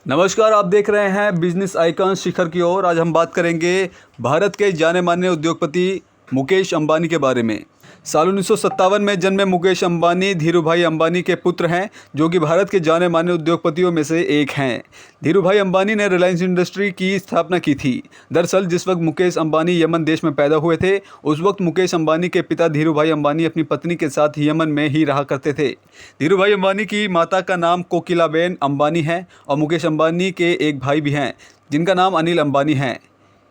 नमस्कार, आप देख रहे हैं बिजनेस आइकन शिखर की ओर। आज हम बात करेंगे भारत के जाने माने उद्योगपति मुकेश अंबानी के बारे में। साल 1957 में जन्मे मुकेश अंबानी धीरूभाई अंबानी के पुत्र हैं, जो कि भारत के जाने माने उद्योगपतियों में से एक हैं। धीरूभाई अंबानी ने रिलायंस इंडस्ट्री की स्थापना की थी। दरअसल जिस वक्त मुकेश अंबानी यमन देश में पैदा हुए थे, उस वक्त मुकेश अंबानी के पिता धीरूभाई अंबानी अपनी पत्नी के साथ यमन में ही रहा करते थे। धीरूभाई अंबानी की माता का नाम कोकिलाबेन अंबानी है और मुकेश अंबानी के एक भाई भी हैं, जिनका नाम अनिल अंबानी है।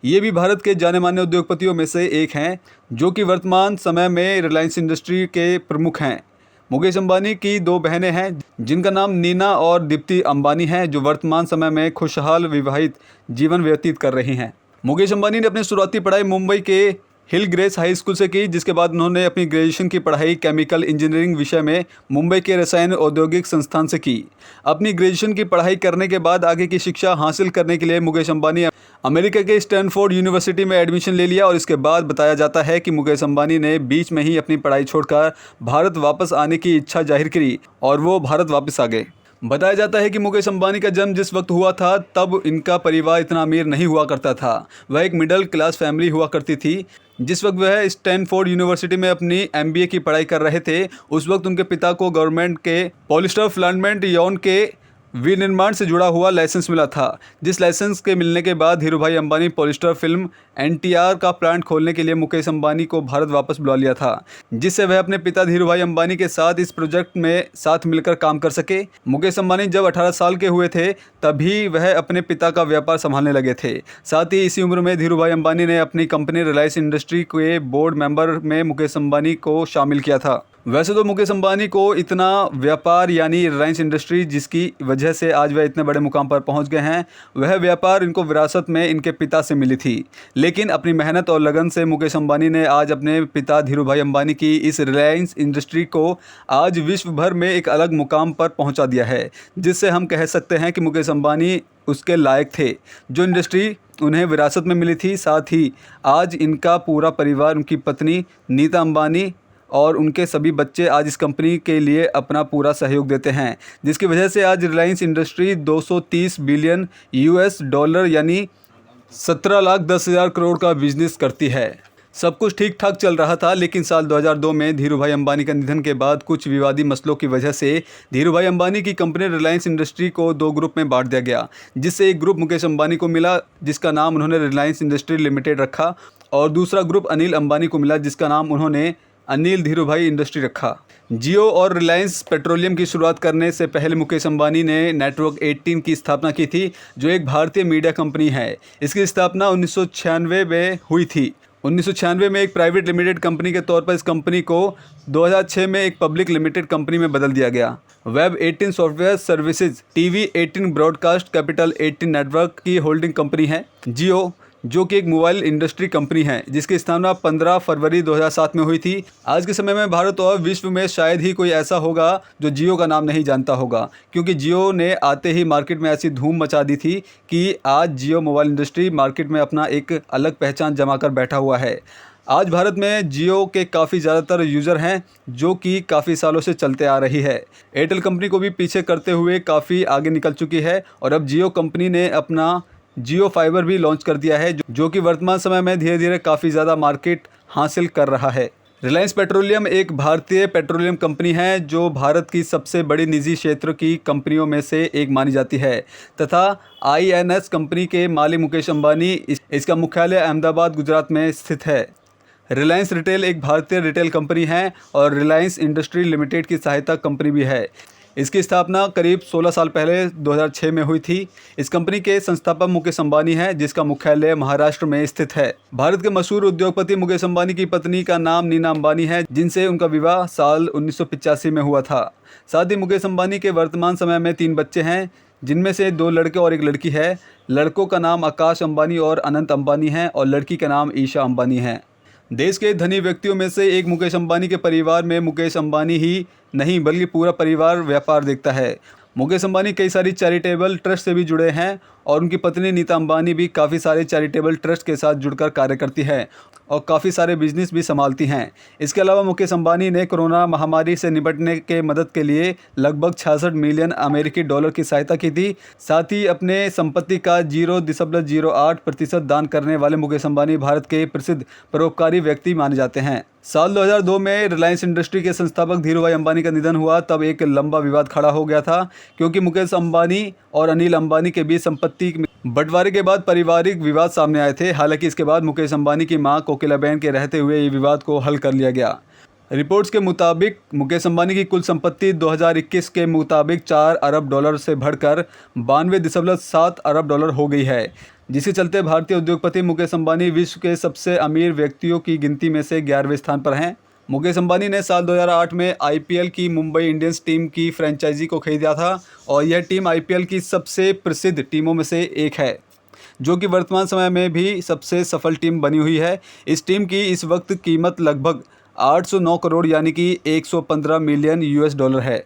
ये भी भारत के जाने माने उद्योगपतियों में से एक हैं, जो कि वर्तमान समय में रिलायंस इंडस्ट्री के प्रमुख हैं। मुकेश अंबानी की दो बहनें हैं, जिनका नाम नीना और दीप्ति अंबानी है, जो वर्तमान समय में खुशहाल विवाहित जीवन व्यतीत कर रही हैं। मुकेश अंबानी ने अपनी शुरुआती पढ़ाई मुंबई के हिल ग्रेस हाई स्कूल से की, जिसके बाद उन्होंने अपनी ग्रेजुएशन की पढ़ाई केमिकल इंजीनियरिंग विषय में मुंबई के रसायन औद्योगिक संस्थान से की। अपनी ग्रेजुएशन की पढ़ाई करने के बाद आगे की शिक्षा हासिल करने के लिए मुकेश अंबानी अमेरिका के स्टैनफोर्ड यूनिवर्सिटी में एडमिशन ले लिया और इसके बाद बताया जाता है कि मुकेश अंबानी ने बीच में ही अपनी पढ़ाई छोड़कर भारत वापस आने की इच्छा जाहिर करी और वो भारत वापस आ गए। बताया जाता है कि मुकेश अंबानी का जन्म जिस वक्त हुआ था, तब इनका परिवार इतना अमीर नहीं हुआ करता था। वह एक मिडिल क्लास फैमिली हुआ करती थी। जिस वक्त वह स्टैनफोर्ड यूनिवर्सिटी में अपनी एमबीए की पढ़ाई कर रहे थे, उस वक्त उनके पिता को गवर्नमेंट के पॉलिस्टर फिलामेंट यौन के विनिर्माण से जुड़ा हुआ लाइसेंस मिला था। जिस लाइसेंस के मिलने के बाद धीरूभाई अंबानी पॉलिस्टर फिल्म एनटीआर का प्लांट खोलने के लिए मुकेश अंबानी को भारत वापस बुला लिया था, जिससे वह अपने पिता धीरूभाई अंबानी के साथ इस प्रोजेक्ट में साथ मिलकर काम कर सके। मुकेश अंबानी जब 18 साल के हुए थे, तभी वह अपने पिता का व्यापार संभालने लगे थे। साथ ही इसी उम्र में धीरूभाई अंबानी ने अपनी कंपनी रिलायंस इंडस्ट्री के बोर्ड मेंबर में मुकेश अंबानी को शामिल किया था। वैसे तो मुकेश अंबानी को इतना व्यापार यानी रिलायंस इंडस्ट्री, जिसकी वजह से आज वह इतने बड़े मुकाम पर पहुंच गए हैं, वह व्यापार इनको विरासत में इनके पिता से मिली थी। लेकिन अपनी मेहनत और लगन से मुकेश अंबानी ने आज अपने पिता धीरूभाई अंबानी की इस रिलायंस इंडस्ट्री को आज विश्व भर में एक अलग मुकाम पर पहुँचा दिया है, जिससे हम कह सकते हैं कि मुकेश अंबानी उसके लायक थे जो इंडस्ट्री उन्हें विरासत में मिली थी। साथ ही आज इनका पूरा परिवार, उनकी पत्नी नीता अंबानी और उनके सभी बच्चे आज इस कंपनी के लिए अपना पूरा सहयोग देते हैं, जिसकी वजह से आज Reliance industry 230 billion US dollar यानी 17,10,000 करोड़ का बिजनेस करती है। सब कुछ ठीक ठाक चल रहा था, लेकिन साल 2002 में धीरूभाई अंबानी का निधन के बाद कुछ विवादी मसलों की वजह से धीरूभाई अंबानी की कंपनी रिलायंस इंडस्ट्री को दो ग्रुप में बांट दिया गया, जिससे एक ग्रुप मुकेश अंबानी को मिला, जिसका नाम उन्होंने रिलायंस इंडस्ट्री लिमिटेड रखा, और दूसरा ग्रुप अनिल अंबानी को मिला, जिसका नाम उन्होंने अनिल धीरूभाई इंडस्ट्री रखा। जियो और रिलायंस पेट्रोलियम की शुरुआत करने से पहले मुकेश अंबानी ने नेटवर्क 18 की स्थापना की थी, जो एक भारतीय मीडिया कंपनी है। इसकी स्थापना 1996 में हुई थी। 1996 में एक प्राइवेट लिमिटेड कंपनी के तौर पर इस कंपनी को 2006 में एक पब्लिक लिमिटेड कंपनी में बदल दिया गया। Web 18 software services, TV 18 broadcast, capital 18 network की होल्डिंग कंपनी है। जियो, जो कि एक मोबाइल इंडस्ट्री कंपनी है, जिसकी स्थापना 15 फरवरी 2007 में हुई थी। आज के समय में भारत और विश्व में शायद ही कोई ऐसा होगा जो जियो का नाम नहीं जानता होगा, क्योंकि जियो ने आते ही मार्केट में ऐसी धूम मचा दी थी कि आज जियो मोबाइल इंडस्ट्री मार्केट में अपना एक अलग पहचान जमा कर बैठा हुआ है। आज भारत में जियो के काफ़ी ज़्यादातर यूज़र हैं, जो कि काफ़ी सालों से चलते आ रही है। एयरटेल कंपनी को भी पीछे करते हुए काफ़ी आगे निकल चुकी है और अब जियो कंपनी ने अपना जियो फाइबर भी लॉन्च कर दिया है, जो कि वर्तमान समय में धीरे धीरे काफ़ी ज़्यादा मार्केट हासिल कर रहा है। रिलायंस पेट्रोलियम एक भारतीय पेट्रोलियम कंपनी है, जो भारत की सबसे बड़ी निजी क्षेत्र की कंपनियों में से एक मानी जाती है तथा आईएनएस कंपनी के मालिक मुकेश अंबानी इसका मुख्यालय अहमदाबाद, गुजरात में स्थित है। रिलायंस रिटेल एक भारतीय रिटेल कंपनी है और रिलायंस इंडस्ट्री लिमिटेड की सहायता कंपनी भी है। इसकी स्थापना करीब 16 साल पहले 2006 में हुई थी। इस कंपनी के संस्थापक मुकेश अंबानी हैं, जिसका मुख्यालय महाराष्ट्र में स्थित है। भारत के मशहूर उद्योगपति मुकेश अंबानी की पत्नी का नाम नीना अंबानी है, जिनसे उनका विवाह साल 1985 में हुआ था। साथ ही मुकेश अंबानी के वर्तमान समय में 3 बच्चे हैं, जिनमें से 2 लड़के और 1 लड़की है। लड़कों का नाम आकाश अंबानी और अनंत अंबानी है और लड़की का नाम ईशा अंबानी है। देश के धनी व्यक्तियों में से एक मुकेश अंबानी के परिवार में मुकेश अंबानी ही नहीं बल्कि पूरा परिवार व्यापार देखता है। मुकेश अंबानी कई सारी चैरिटेबल ट्रस्ट से भी जुड़े हैं और उनकी पत्नी नीता अंबानी भी काफ़ी सारे चैरिटेबल ट्रस्ट के साथ जुड़कर कार्य करती है और काफ़ी सारे बिजनेस भी संभालती हैं। इसके अलावा मुकेश अंबानी ने कोरोना महामारी से निपटने के मदद के लिए लगभग 66 मिलियन अमेरिकी डॉलर की सहायता की थी। साथ ही अपने संपत्ति का 0.08% दान करने वाले मुकेश अंबानी भारत के प्रसिद्ध परोपकारी व्यक्ति माने जाते हैं। साल 2002 में रिलायंस इंडस्ट्री के संस्थापक धीरूभाई अंबानी का निधन हुआ। तब एक लंबा विवाद खड़ा हो गया था क्योंकि मुकेश अंबानी और अनिल अंबानी के बीच संपत्ति बंटवारे के बाद पारिवारिक विवाद सामने आए थे। हालांकि इसके बाद मुकेश अंबानी की मां कोकिलाबेन के रहते हुए ये विवाद को हल कर लिया गया। रिपोर्ट्स के मुताबिक मुकेश अंबानी की कुल संपत्ति 2021 के मुताबिक 4 अरब डॉलर से बढ़कर 92.7 अरब डॉलर हो गई है, जिसके चलते भारतीय उद्योगपति मुकेश अंबानी विश्व के सबसे अमीर व्यक्तियों की गिनती में से 11वें स्थान पर हैं। मुकेश अंबानी ने साल 2008 में आईपीएल की मुंबई इंडियंस टीम की फ्रेंचाइजी को खरीदा था और यह टीम आईपीएल की सबसे प्रसिद्ध टीमों में से एक है, जो कि वर्तमान समय में भी सबसे सफल टीम बनी हुई है। इस टीम की इस वक्त कीमत लगभग 809 करोड़ यानी कि 115 मिलियन यूएस डॉलर है।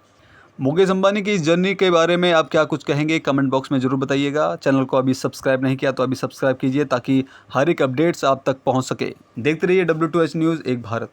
मुकेश अंबानी की इस जर्नी के बारे में आप क्या कुछ कहेंगे, कमेंट बॉक्स में ज़रूर बताइएगा। चैनल को अभी सब्सक्राइब नहीं किया तो अभी सब्सक्राइब कीजिए ताकि हर एक अपडेट्स आप तक पहुंच सके। देखते रहिए W2H न्यूज़ एक भारत।